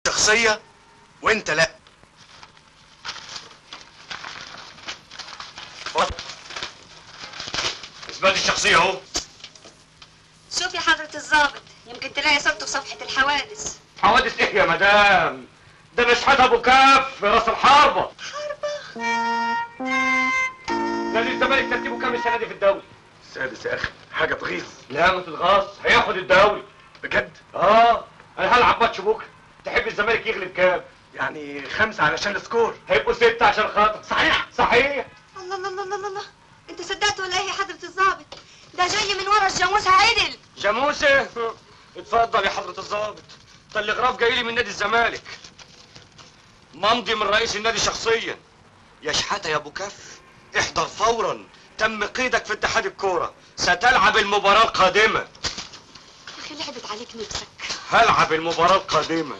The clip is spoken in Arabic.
شخصية وانت لا. اثبات الشخصية اهو. شوف يا حضرة الضابط، يمكن تلاقي صورته في صفحة الحوادث. حوادث ايه يا مدام؟ ده انا شحات ابو كاف في راس الحربة. حربة؟ نادي الزمالك ترتيبه كام السنة دي في الدوري؟ سادس يا اخي، حاجة تغيظ. لا ما تتغاص، هياخد الدوري. بجد؟ اه انا هلعب ماتش بكره. تحب الزمالك يغلب كام؟ يعني 5 علشان السكور. هيبقوا 6 عشان خاطر. صحيح؟ صحيح. الله الله الله الله الله، انت صدقت ولا ايه يا حضرة الضابط؟ ده جاي من ورا الجاموسة عدل. جاموسة؟ اتفضل يا حضرة الضابط. ده الغراف جاي لي من نادي الزمالك. ممضي من رئيس النادي شخصيا. يا شحاتة يا ابو كف، احضر فورا. تم قيدك في اتحاد الكورة. ستلعب المباراة القادمة. يا اخي لعبت عليك نفسك. هلعب المباراة القادمة.